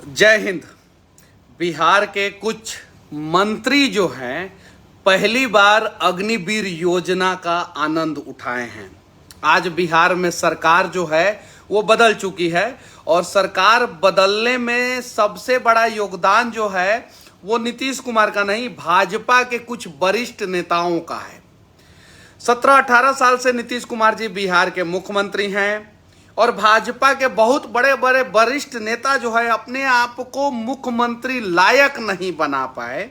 जय हिंद। बिहार के कुछ मंत्री जो हैं पहली बार अग्निवीर योजना का आनंद उठाए हैं। आज बिहार में सरकार जो है वो बदल चुकी है और सरकार बदलने में सबसे बड़ा योगदान जो है वो नीतीश कुमार का नहीं, भाजपा के कुछ वरिष्ठ नेताओं का है। 17-18 साल से नीतीश कुमार जी बिहार के मुख्यमंत्री हैं और भाजपा के बहुत बड़े बड़े वरिष्ठ नेता जो है अपने आप को मुख्यमंत्री लायक नहीं बना पाए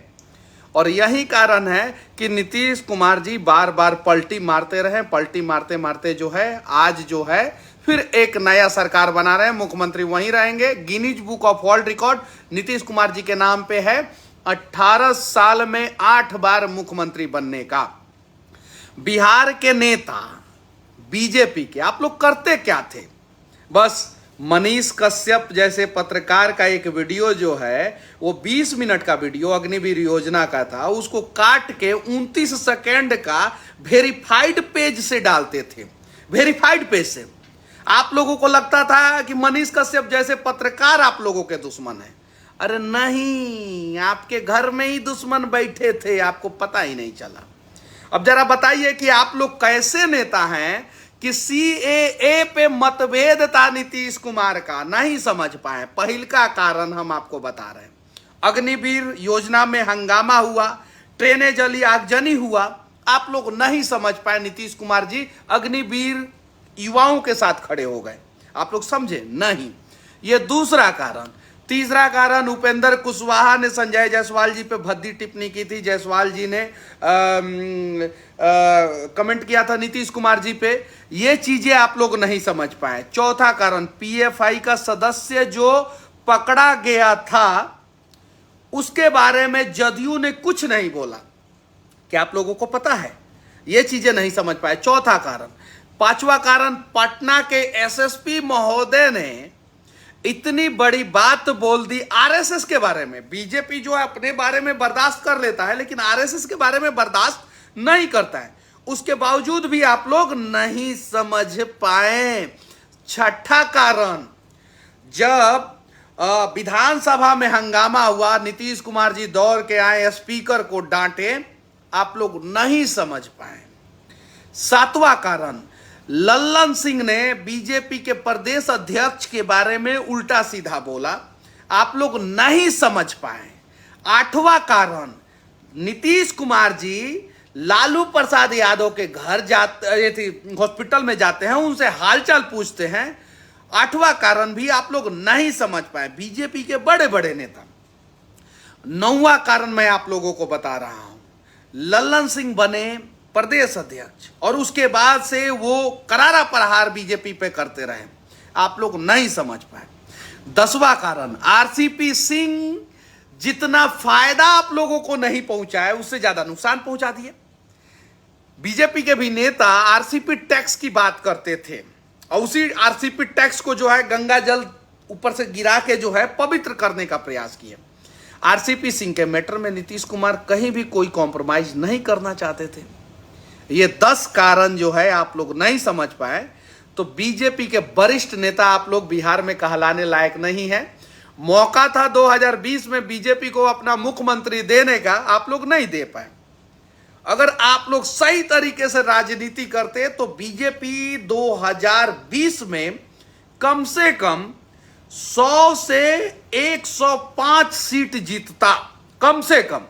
और यही कारण है कि नीतीश कुमार जी बार बार पलटी मारते रहे। पलटी मारते मारते जो है आज जो है फिर एक नया सरकार बना रहे हैं, मुख्यमंत्री वहीं रहेंगे। Guinness book of world record Nitish Kumar ji के नाम पे है, 18 साल में 8 बार मुख्यमंत्री बनने का। बिहार के नेता बीजेपी के आप लोग करते क्या थे? बस मनीष कश्यप जैसे पत्रकार का एक वीडियो जो है वो 20 मिनट का वीडियो अग्निवीर योजना का था, उसको काट के 29 सेकेंड का वेरीफाइड पेज से डालते थे। वेरीफाइड पेज से आप लोगों को लगता था कि मनीष कश्यप जैसे पत्रकार आप लोगों के दुश्मन है। अरे नहीं, आपके घर में ही दुश्मन बैठे थे, आपको पता ही नहीं चला। अब जरा बताइए कि आप लोग कैसे नेता हैं कि सीएए पे मतभेद था नीतीश कुमार का, नहीं समझ पाए। पहल का कारण हम आपको बता रहे हैं। अग्निवीर योजना में हंगामा हुआ, ट्रेनें जली, आगजनी हुआ, आप लोग नहीं समझ पाए। नीतीश कुमार जी अग्निवीर युवाओं के साथ खड़े हो गए, आप लोग समझे नहीं। ये दूसरा कारण। तीसरा कारण, उपेंद्र कुशवाहा ने संजय जायसवाल जी पे भद्दी टिप्पणी की थी। जायसवाल जी ने कमेंट किया था नीतीश कुमार जी पे। ये चीजें आप लोग नहीं समझ पाए। चौथा कारण, पीएफआई का सदस्य जो पकड़ा गया था उसके बारे में जदयू ने कुछ नहीं बोला। क्या आप लोगों को पता है? ये चीजें नहीं समझ पाए। चौथा कारण। पांचवा कारण, पटना के एसएसपी महोदय ने इतनी बड़ी बात बोल दी आरएसएस के बारे में। बीजेपी जो है अपने बारे में बर्दाश्त कर लेता है लेकिन आरएसएस के बारे में बर्दाश्त नहीं करता है। उसके बावजूद भी आप लोग नहीं समझ पाए। छठा कारण, जब विधानसभा में हंगामा हुआ, नीतीश कुमार जी दौड़ के आए, स्पीकर को डांटे, आप लोग नहीं समझ पाए। सातवां कारण, लल्लन सिंह ने बीजेपी के प्रदेश अध्यक्ष के बारे में उल्टा सीधा बोला, आप लोग नहीं समझ पाए। आठवां कारण, नीतीश कुमार जी लालू प्रसाद यादव के घर जाते, हॉस्पिटल में जाते हैं, उनसे हालचाल पूछते हैं। आठवां कारण भी आप लोग नहीं समझ पाए, बीजेपी के बड़े बड़े नेता। नौवां कारण मैं आप लोगों को बता रहा हूं, लल्लन सिंह बने प्रदेश अध्यक्ष और उसके बाद से वो करारा प्रहार बीजेपी पे करते रहे, आप लोग नहीं समझ पाए। 10वां कारण, आरसीपी सिंह जितना फायदा आप लोगों को नहीं पहुंचाए उससे ज्यादा नुकसान पहुंचा दिए। बीजेपी के भी नेता आरसीपी टैक्स की बात करते थे और उसी आरसीपी टैक्स को जो है गंगा जल ऊपर से गिरा के जो है पवित्र करने का प्रयास किए। आरसीपी सिंह के मैटर में नीतीश कुमार कहीं भी कोई कॉम्प्रोमाइज नहीं करना चाहते थे। ये 10 कारण जो है आप लोग नहीं समझ पाए तो बीजेपी के वरिष्ठ नेता आप लोग बिहार में कहलाने लायक नहीं है। मौका था 2020 में बीजेपी को अपना मुख्यमंत्री देने का, आप लोग नहीं दे पाए। अगर आप लोग सही तरीके से राजनीति करते तो बीजेपी 2020 में कम से कम 100 से 105 सीट जीतता, कम से कम।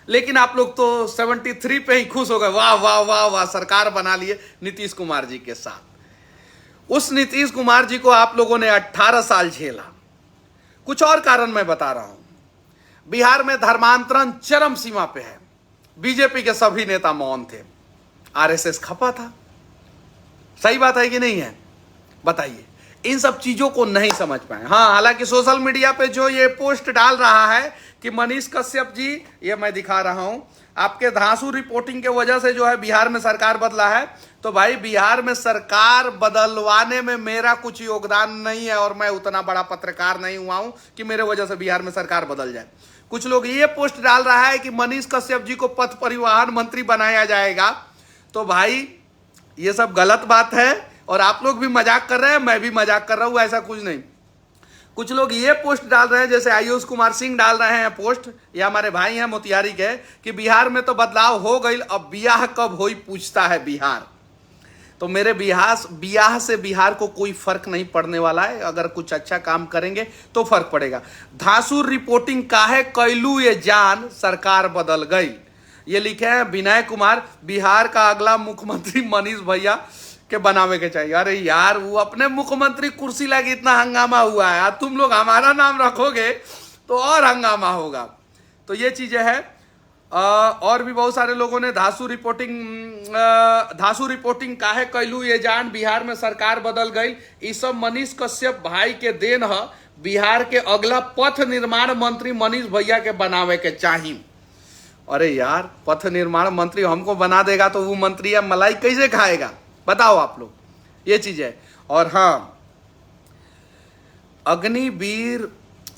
लेकिन आप लोग तो 73 पे ही खुश हो गए। वाह वाह वाह वाह, सरकार बना लिए नीतीश कुमार जी के साथ। उस नीतीश कुमार जी को आप लोगों ने 18 साल झेला। कुछ और कारण मैं बता रहा हूं। बिहार में धर्मांतरण चरम सीमा पे है, बीजेपी के सभी नेता मौन थे, आरएसएस खपा था। सही बात है कि नहीं है? बताइए। इन सब चीजों को नहीं समझ पाए। हाँ, हालांकि सोशल मीडिया पे जो ये पोस्ट डाल रहा है कि मनीष कश्यप जी, ये मैं दिखा रहा हूं, आपके धांसू रिपोर्टिंग के वजह से जो है बिहार में सरकार बदला है। तो भाई, बिहार में सरकार बदलवाने में मेरा कुछ योगदान नहीं है और मैं उतना बड़ा पत्रकार नहीं हुआ हूं कि मेरे वजह से बिहार में सरकार बदल जाए। कुछ लोग ये पोस्ट डाल रहा है कि मनीष कश्यप जी को पथ परिवहन मंत्री बनाया जाएगा। तो भाई, ये सब गलत बात है और आप लोग भी मजाक कर रहे हैं, मैं भी मजाक कर रहा हूं, ऐसा कुछ नहीं। कुछ लोग ये पोस्ट डाल रहे हैं, जैसे आयुष कुमार सिंह डाल रहे हैं पोस्ट, ये हमारे भाई हैं मोतिहारी के, कि बिहार में तो बदलाव हो गई, अब बियाह कब होई पूछता है बिहार। तो मेरे बियाह से बिहार को कोई फर्क नहीं पड़ने वाला है। अगर कुछ अच्छा काम करेंगे तो फर्क पड़ेगा। धांसुर रिपोर्टिंग काहे कैलू ये जान, सरकार बदल गई, ये लिखे हैं विनय कुमार। बिहार का अगला मुख्यमंत्री मनीष भैया के बनावे के चाहिए। अरे यार, वो अपने मुख्यमंत्री कुर्सी लगी इतना हंगामा हुआ है, तुम लोग हमारा नाम रखोगे तो और हंगामा होगा। तो ये चीजें हैं। और भी बहुत सारे लोगों ने धांसू रिपोर्टिंग काहे कैलू ये जान, बिहार में सरकार बदल गई, ये सब मनीष कश्यप भाई के देन है। बिहार के अगला पथ निर्माण मंत्री मनीष भैया के बनावे के चाहिए। अरे यार, पथ निर्माण मंत्री हमको बना देगा तो वो मंत्री या मलाई कैसे खाएगा, बताओ आप लोग, ये चीज है। और हाँ, अग्निवीर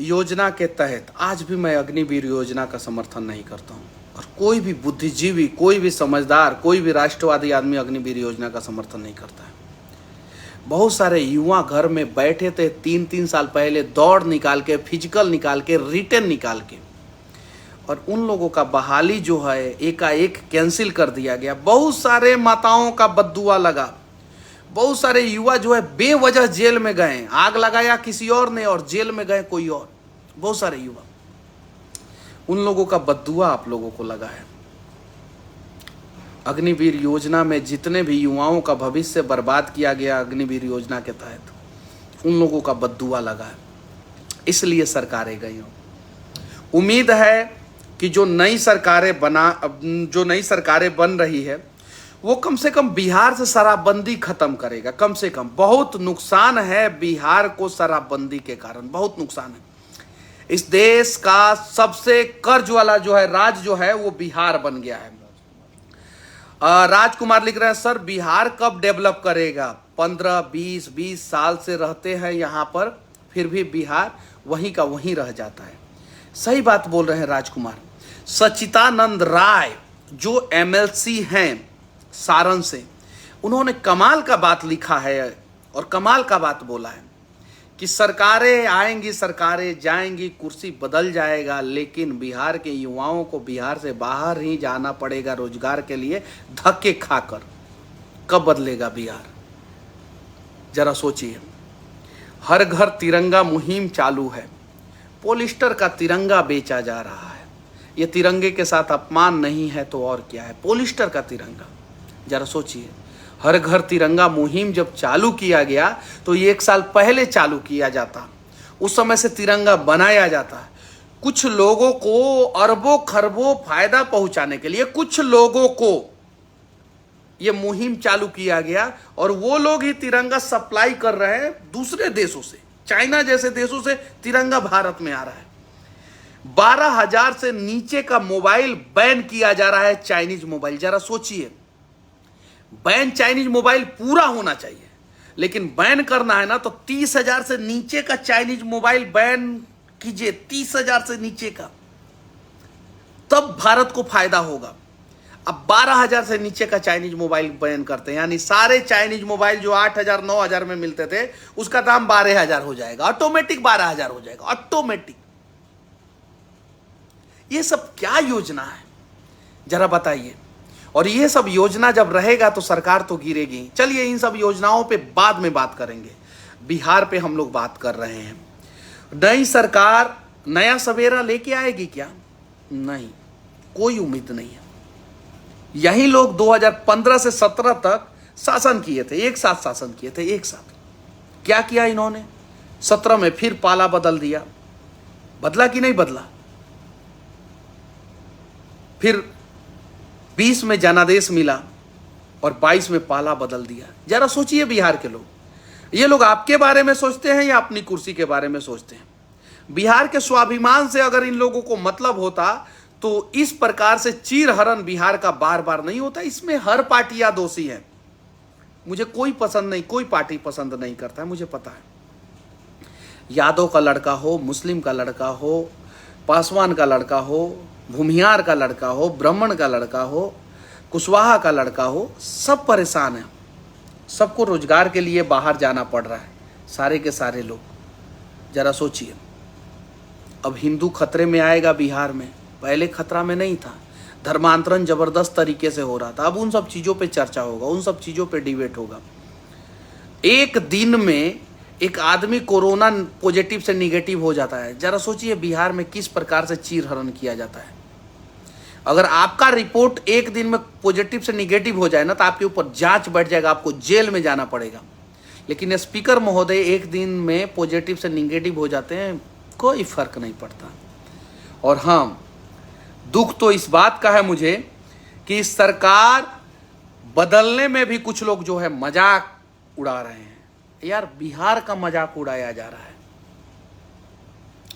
योजना के तहत आज भी मैं अग्निवीर योजना का समर्थन नहीं करता हूं, और कोई भी बुद्धिजीवी, कोई भी समझदार, कोई भी राष्ट्रवादी आदमी अग्निवीर योजना का समर्थन नहीं करता है। बहुत सारे युवा घर में बैठे थे 3-3 साल पहले, दौड़ निकाल के, फिजिकल निकाल के, रिटर्न निकाल के, और उन लोगों का बहाली जो है एकाएक कैंसिल कर दिया गया। बहुत सारे माताओं का बद्दुआ लगा, बहुत सारे युवा जो है बेवजह जेल में गए, आग लगाया किसी और ने और जेल में गए कोई और। बहुत सारे युवा, उन लोगों का बद्दुआ आप लोगों को लगा है। अग्निवीर योजना में जितने भी युवाओं का भविष्य बर्बाद किया गया अग्निवीर योजना के तहत, उन लोगों का बद्दुआ लगा है, इसलिए सरकारें गई हों। उम्मीद है कि जो नई सरकारें बन रही है वो कम से कम बिहार से शराबबंदी खत्म करेगा। कम से कम, बहुत नुकसान है बिहार को शराबबंदी के कारण, बहुत नुकसान है। इस देश का सबसे कर्ज वाला जो है राज्य जो है वो बिहार बन गया है। राजकुमार लिख रहे हैं, सर बिहार कब डेवलप करेगा, 15-20 साल से रहते हैं यहाँ पर, फिर भी बिहार वहीं का वहीं रह जाता है। सही बात बोल रहे हैं राजकुमार। सच्चिदानंद राय जो MLC हैं सारण से, उन्होंने कमाल का बात लिखा है और कमाल का बात बोला है कि सरकारें आएंगी, सरकारें जाएंगी, कुर्सी बदल जाएगा, लेकिन बिहार के युवाओं को बिहार से बाहर ही जाना पड़ेगा रोजगार के लिए, धक्के खाकर। कब बदलेगा बिहार, जरा सोचिए। हर घर तिरंगा मुहिम चालू है, पॉलिस्टर का तिरंगा बेचा जा रहा है। ये तिरंगे के साथ अपमान नहीं है तो और क्या है, पॉलिस्टर का तिरंगा। जरा सोचिए, हर घर तिरंगा मुहिम जब चालू किया गया तो ये 1 साल पहले चालू किया जाता, उस समय से तिरंगा बनाया जाता है। कुछ लोगों को अरबों खरबों फायदा पहुंचाने के लिए कुछ लोगों को ये मुहिम चालू किया गया, और वो लोग ही तिरंगा सप्लाई कर रहे हैं दूसरे देशों से, चाइना जैसे देशों से तिरंगा भारत में आ रहा है। 12,000 से नीचे का मोबाइल बैन किया जा रहा है, चाइनीज मोबाइल। जरा सोचिए, बैन चाइनीज मोबाइल पूरा होना चाहिए, लेकिन बैन करना है ना तो 30,000 से नीचे का चाइनीज मोबाइल बैन कीजिए, 30,000 से नीचे का, तब भारत को फायदा होगा। अब 12,000 से नीचे का चाइनीज मोबाइल बैन करते हैं, यानी सारे चाइनीज मोबाइल जो 8,000 9,000 में मिलते थे उसका दाम 12,000 हो जाएगा, ऑटोमेटिक 12,000 हो जाएगा, ऑटोमेटिक। ये सब क्या योजना है, जरा बताइए। और ये सब योजना जब रहेगा तो सरकार तो गिरेगी। चलिए इन सब योजनाओं पे बाद में बात करेंगे, बिहार पे हम लोग बात कर रहे हैं। नई सरकार नया सवेरा लेके आएगी क्या? नहीं, कोई उम्मीद नहीं है। यही लोग 2015 से 17 तक शासन किए थे, एक साथ शासन किए थे, एक साथ। क्या किया इन्होंने? 17 में फिर पाला बदल दिया, बदला कि नहीं बदला? फिर 20 में जनादेश मिला और 22 में पाला बदल दिया। जरा सोचिए बिहार के लोग, ये लोग आपके बारे में सोचते हैं या अपनी कुर्सी के बारे में सोचते हैं? बिहार के स्वाभिमान से अगर इन लोगों को मतलब होता तो इस प्रकार से चीरहरण बिहार का बार बार नहीं होता। इसमें हर पार्टियां दोषी हैं। मुझे कोई पसंद नहीं, कोई पार्टी पसंद नहीं करता है, मुझे पता है। यादव का लड़का हो, मुस्लिम का लड़का हो, पासवान का लड़का हो, भूमिहार का लड़का हो, ब्राह्मण का लड़का हो, कुशवाहा का लड़का हो, सब परेशान है। सबको रोजगार के लिए बाहर जाना पड़ रहा है, सारे के सारे लोग। जरा सोचिए, अब हिंदू खतरे में आएगा बिहार में, पहले खतरा में नहीं था। धर्मांतरण जबरदस्त तरीके से हो रहा था, अब उन सब चीज़ों पे चर्चा होगा, उन सब चीज़ों पे डिबेट होगा। एक दिन में एक आदमी कोरोना पॉजिटिव से निगेटिव हो जाता है। जरा सोचिए बिहार में किस प्रकार से चीरहरण किया जाता है। अगर आपका रिपोर्ट एक दिन में पॉजिटिव से निगेटिव हो जाए ना, तो आपके ऊपर जांच बैठ जाएगा, आपको जेल में जाना पड़ेगा। लेकिन स्पीकर महोदय एक दिन में पॉजिटिव से निगेटिव हो जाते हैं, कोई फर्क नहीं पड़ता। और हाँ, दुख तो इस बात का है मुझे कि सरकार बदलने में भी कुछ लोग जो है मजाक उड़ा रहे हैं। यार, बिहार का मजाक उड़ाया जा रहा है,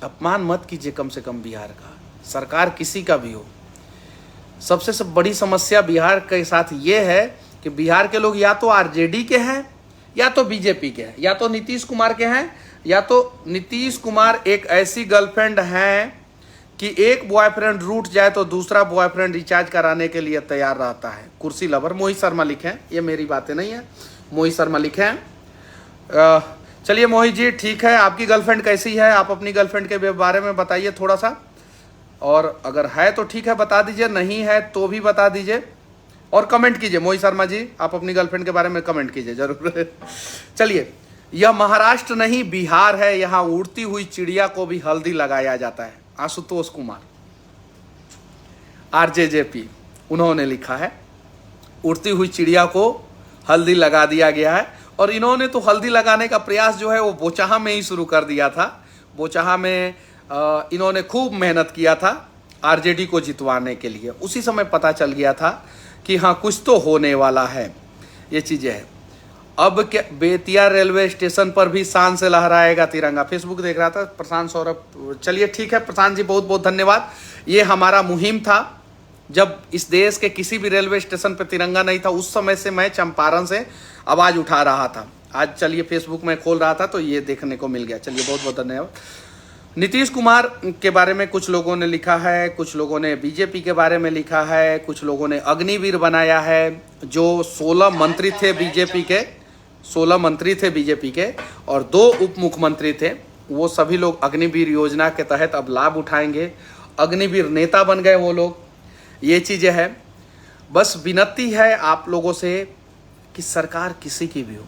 अपमान मत कीजिए कम से कम बिहार का, सरकार किसी का भी हो। सबसे बड़ी समस्या बिहार के साथ ये है कि बिहार के लोग या तो आरजेडी के हैं, या तो बीजेपी के हैं, या तो नीतीश कुमार के हैं, या तो नीतीश कुमार एक ऐसी गर्लफ्रेंड है कि एक बॉयफ्रेंड रूठ जाए तो दूसरा बॉयफ्रेंड रिचार्ज कराने के लिए तैयार रहता है। कुर्सी लवर मोहित शर्मा लिखे हैं, ये मेरी बातें नहीं है, मोहित शर्मा लिखे हैं। चलिए मोहित जी, ठीक है, आपकी गर्लफ्रेंड कैसी है, आप अपनी गर्लफ्रेंड के बारे में बताइए थोड़ा सा, और अगर है तो ठीक है बता दीजिए, नहीं है तो भी बता दीजिए, और कमेंट कीजिए। मोहित शर्मा जी, आप अपनी गर्लफ्रेंड के बारे में कमेंट कीजिए जरूर। चलिए, यह महाराष्ट्र नहीं बिहार है, यहाँ उड़ती हुई चिड़िया को भी हल्दी लगाया जाता है। आशुतोष कुमार, आरजेजेपी, उन्होंने लिखा है उड़ती हुई चिड़िया को हल्दी लगा दिया गया है। और इन्होंने तो हल्दी लगाने का प्रयास जो है वो बोचाहा में ही शुरू कर दिया था। बोचाहा में इन्होंने खूब मेहनत किया था आरजेडी को जितवाने के लिए। उसी समय पता चल गया था कि हाँ, कुछ तो होने वाला है, ये चीज़ें हैं। अब क्या बेतिया रेलवे स्टेशन पर भी शान से लहराएगा तिरंगा, फेसबुक देख रहा था प्रशांत सौरभ। चलिए ठीक है प्रशांत जी, बहुत बहुत धन्यवाद। ये हमारा मुहिम था, जब इस देश के किसी भी रेलवे स्टेशन पर तिरंगा नहीं था, उस समय से मैं चंपारण से आवाज़ उठा रहा था। आज चलिए फेसबुक में खोल रहा था तो ये देखने को मिल गया। चलिए बहुत बहुत धन्यवाद। नीतीश कुमार के बारे में कुछ लोगों ने लिखा है, कुछ लोगों ने बीजेपी के बारे में लिखा है, कुछ लोगों ने अग्निवीर बनाया है। जो 16 मंत्री थे बीजेपी के, 16 मंत्री थे बीजेपी के और 2 उप मुख्यमंत्री थे, वो सभी लोग अग्निवीर योजना के तहत अब लाभ उठाएंगे। अग्निवीर नेता बन गए वो लोग। ये चीज़ें हैं। बस विनती है आप लोगों से कि सरकार किसी की भी हो,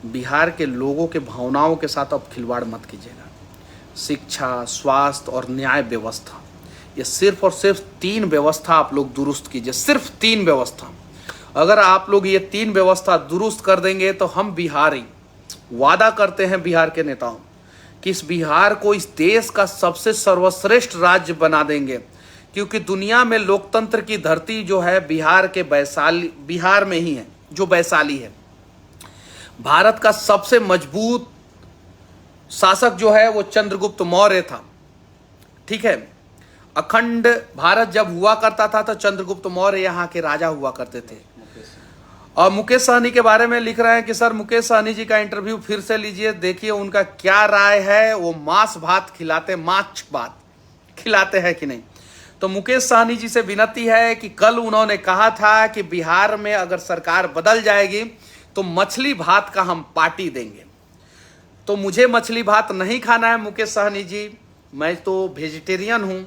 बिहार के लोगों के भावनाओं के साथ अब खिलवाड़ मत कीजिएगा। शिक्षा, स्वास्थ्य और न्याय व्यवस्था, ये सिर्फ और सिर्फ 3 व्यवस्था आप लोग दुरुस्त कीजिए, सिर्फ 3 व्यवस्था। अगर आप लोग ये 3 व्यवस्था दुरुस्त कर देंगे तो हम बिहारी वादा करते हैं बिहार के नेताओं कि इस बिहार को इस देश का सबसे सर्वश्रेष्ठ राज्य बना देंगे। क्योंकि दुनिया में लोकतंत्र की धरती जो है बिहार के वैशाली, बिहार में ही है, जो वैशाली है। भारत का सबसे मजबूत शासक जो है वो चंद्रगुप्त मौर्य था, ठीक है। अखंड भारत जब हुआ करता था तो चंद्रगुप्त मौर्य यहाँ के राजा हुआ करते थे। और मुकेश सहनी के बारे में लिख रहे हैं कि सर मुकेश सहनी जी का इंटरव्यू फिर से लीजिए, देखिए उनका क्या राय है, वो मांस भात खिलाते, माछ भात खिलाते हैं कि नहीं। तो मुकेश सहनी जी से विनती है कि कल उन्होंने कहा था कि बिहार में अगर सरकार बदल जाएगी तो मछली भात का हम पार्टी देंगे। तो मुझे मछली भात नहीं खाना है मुकेश सहनी जी, मैं तो वेजिटेरियन हूँ।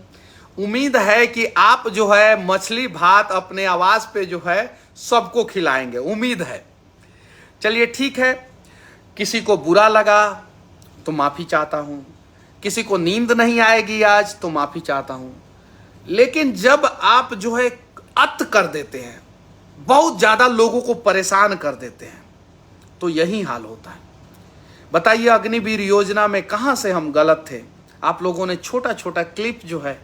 उम्मीद है कि आप जो है मछली भात अपने आवाज़ पे जो है सबको खिलाएंगे, उम्मीद है। चलिए ठीक है, किसी को बुरा लगा तो माफ़ी चाहता हूँ, किसी को नींद नहीं आएगी आज तो माफ़ी चाहता हूँ। लेकिन जब आप जो है अत कर देते हैं, बहुत ज़्यादा लोगों को परेशान कर देते हैं, तो यही हाल होता है। बताइए अग्निवीर योजना में कहाँ से हम गलत थे। आप लोगों ने छोटा छोटा क्लिप जो है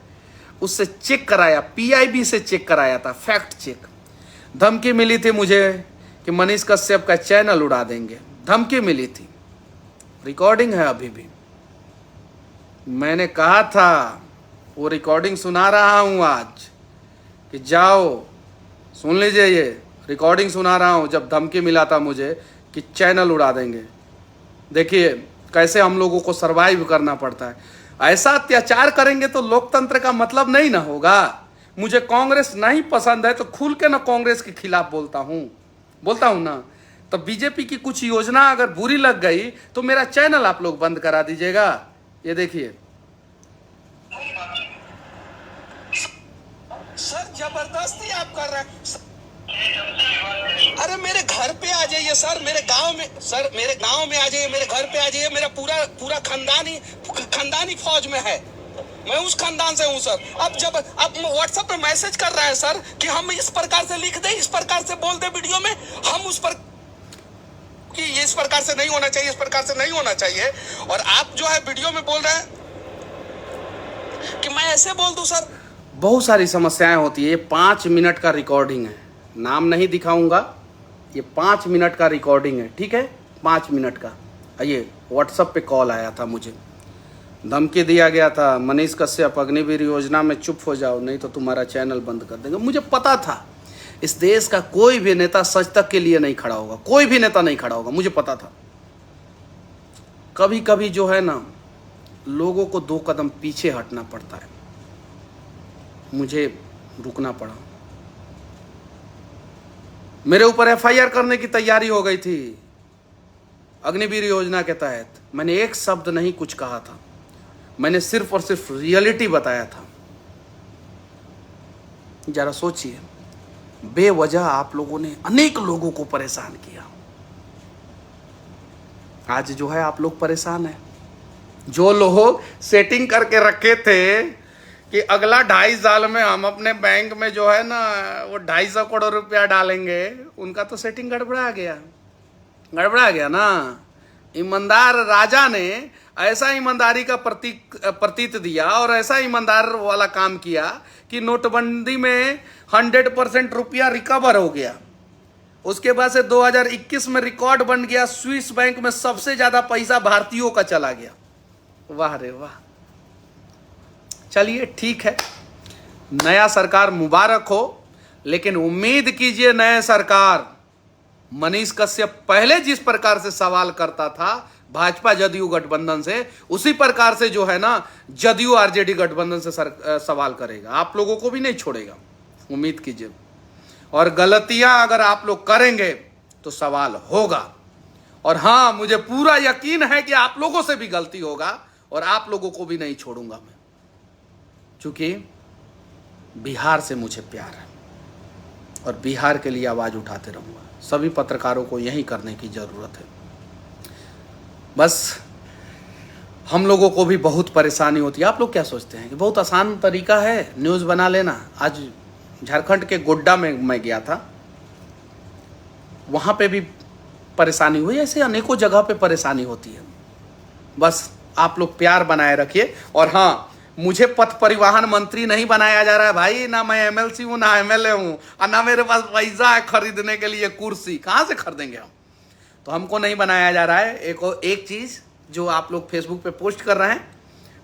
उससे चेक कराया, PIB से चेक कराया था, फैक्ट चेक। धमकी मिली थी मुझे कि मनीष कश्यप का चैनल उड़ा देंगे, धमकी मिली थी, रिकॉर्डिंग है अभी भी। मैंने कहा था, वो रिकॉर्डिंग सुना रहा हूँ आज कि जाओ सुन लीजिए, ये रिकॉर्डिंग सुना रहा हूँ जब धमकी मिला था मुझे कि चैनल उड़ा देंगे। देखिए कैसे हम लोगों को सरवाइव करना पड़ता है। ऐसा अत्याचार करेंगे तो लोकतंत्र का मतलब नहीं ना होगा। मुझे कांग्रेस नहीं पसंद है तो खुल के ना कांग्रेस के खिलाफ बोलता हूँ ना। तो बीजेपी की कुछ योजना अगर बुरी लग गई तो मेरा चैनल आप लोग बंद करा दीजिएगा। ये देखिए सर, जबरदस्ती आप कर रहे हैं। अरे मेरे घर पे आ जाइए सर, मेरे गांव में, सर मेरे गांव में आ जाइए, मेरे घर पे आ जाइए। मेरा पूरा खानदानी फौज में है, मैं उस खानदान से हूँ सर। अब जब आप व्हाट्सएप पे मैसेज कर रहे हैं सर कि हम इस प्रकार से लिख दें, इस प्रकार से बोल दें वीडियो में, हम उस पर कि ये इस प्रकार से नहीं होना चाहिए, इस प्रकार से नहीं होना चाहिए, और आप जो है वीडियो में बोल रहे हैं कि मैं ऐसे बोल दूं सर। बहुत सारी समस्याएं होती है। ये 5 मिनट का रिकॉर्डिंग है, नाम नहीं दिखाऊंगा। ये 5 मिनट का रिकॉर्डिंग है, ठीक है, 5 मिनट का। ये व्हाट्सएप पे कॉल आया था, मुझे धमकी दिया गया था, मनीष कश्यप अग्निवीर योजना में चुप हो जाओ नहीं तो तुम्हारा चैनल बंद कर देंगे। मुझे पता था इस देश का कोई भी नेता सच तक के लिए नहीं खड़ा होगा, कोई भी नेता नहीं खड़ा होगा, मुझे पता था। कभी कभी जो है ना, लोगों को 2 कदम पीछे हटना पड़ता है, मुझे रुकना पड़ा। मेरे ऊपर एफआईआर करने की तैयारी हो गई थी अग्निवीर योजना के तहत। मैंने एक शब्द नहीं कुछ कहा था, मैंने सिर्फ और सिर्फ रियलिटी बताया था। जरा सोचिए, बेवजह आप लोगों ने अनेक लोगों को परेशान किया। आज जो है आप लोग परेशान हैं। जो लोग सेटिंग करके रखे थे कि अगला 2.5 साल में हम अपने बैंक में जो है ना वो 250 करोड़ रुपया डालेंगे, उनका तो सेटिंग गड़बड़ा गया ना। ईमानदार राजा ने ऐसा ईमानदारी का प्रतीत दिया और ऐसा ईमानदार वाला काम किया कि नोटबंदी में 100% रुपया रिकवर हो गया। उसके बाद से 2021 में रिकॉर्ड बन गया, स्विस बैंक में सबसे ज्यादा पैसा भारतीयों का चला गया। वाह रे वाह। चलिए ठीक है, नया सरकार मुबारक हो, लेकिन उम्मीद कीजिए नए सरकार, मनीष कश्यप पहले जिस प्रकार से सवाल करता था भाजपा जदयू गठबंधन से, उसी प्रकार से जो है ना जदयू आरजेडी गठबंधन से सवाल करेगा। आप लोगों को भी नहीं छोड़ेगा, उम्मीद कीजिए। और गलतियां अगर आप लोग करेंगे तो सवाल होगा। और हाँ, मुझे पूरा यकीन है कि आप लोगों से भी गलती होगा और आप लोगों को भी नहीं छोड़ूंगा मैं, क्योंकि बिहार से मुझे प्यार है और बिहार के लिए आवाज उठाते रहूंगा। सभी पत्रकारों को यही करने की जरूरत है। बस हम लोगों को भी बहुत परेशानी होती है। आप लोग क्या सोचते हैं कि बहुत आसान तरीका है न्यूज़ बना लेना? आज झारखंड के गोड्डा में मैं गया था, वहाँ पे भी परेशानी हुई। ऐसे अनेकों जगह पे परेशानी होती है। बस आप लोग प्यार बनाए रखिए। और हाँ, मुझे पथ परिवहन मंत्री नहीं बनाया जा रहा है भाई। ना मैं एमएलसी हूँ, ना एमएलए हूँ, और ना मेरे पास पैसा है खरीदने के लिए कुर्सी। कहाँ से खरीदेंगे हम? तो हमको नहीं बनाया जा रहा है। एक चीज़ जो आप लोग फेसबुक पे पोस्ट कर रहे हैं,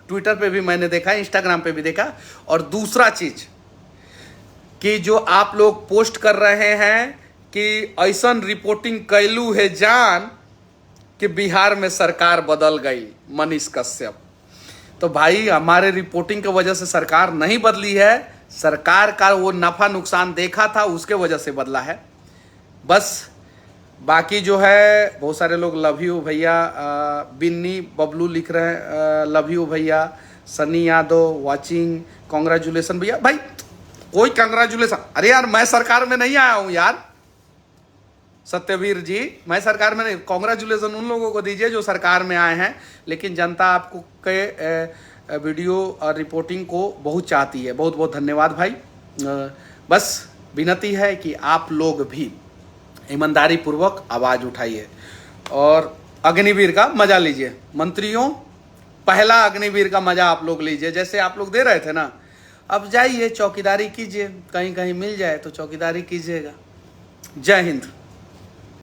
ट्विटर पे भी मैंने देखा, इंस्टाग्राम पे भी देखा। और दूसरा चीज़ कि जो आप लोग पोस्ट कर रहे हैं कि ऐसन रिपोर्टिंग कैलू है जान कि बिहार में सरकार बदल गई मनीष कश्यप। तो भाई, हमारे रिपोर्टिंग की वजह से सरकार नहीं बदली है। सरकार का वो नफा नुकसान देखा था, उसके वजह से बदला है बस। बाकी जो है बहुत सारे लोग लव यू भैया, बिन्नी बबलू लिख रहे हैं लव यू भैया, सनी यादव वाचिंग, कॉन्ग्रेचुलेसन भैया। भाई कोई कॉन्ग्रेचुलेसन, अरे यार मैं सरकार में नहीं आया हूं यार। सत्यवीर जी, मैं सरकार में नहीं। कॉन्ग्रेचुलेसन उन लोगों को दीजिए जो सरकार में आए हैं, लेकिन जनता आपको के वीडियो और रिपोर्टिंग को बहुत चाहती है। बहुत बहुत धन्यवाद भाई। बस विनती है कि आप लोग भी ईमानदारी पूर्वक आवाज़ उठाइए और अग्निवीर का मजा लीजिए। मंत्रियों, पहला अग्निवीर का मजा आप लोग लीजिए, जैसे आप लोग दे रहे थे ना। अब जाइए चौकीदारी कीजिए, कहीं कहीं मिल जाए तो चौकीदारी कीजिएगा। जय हिंद।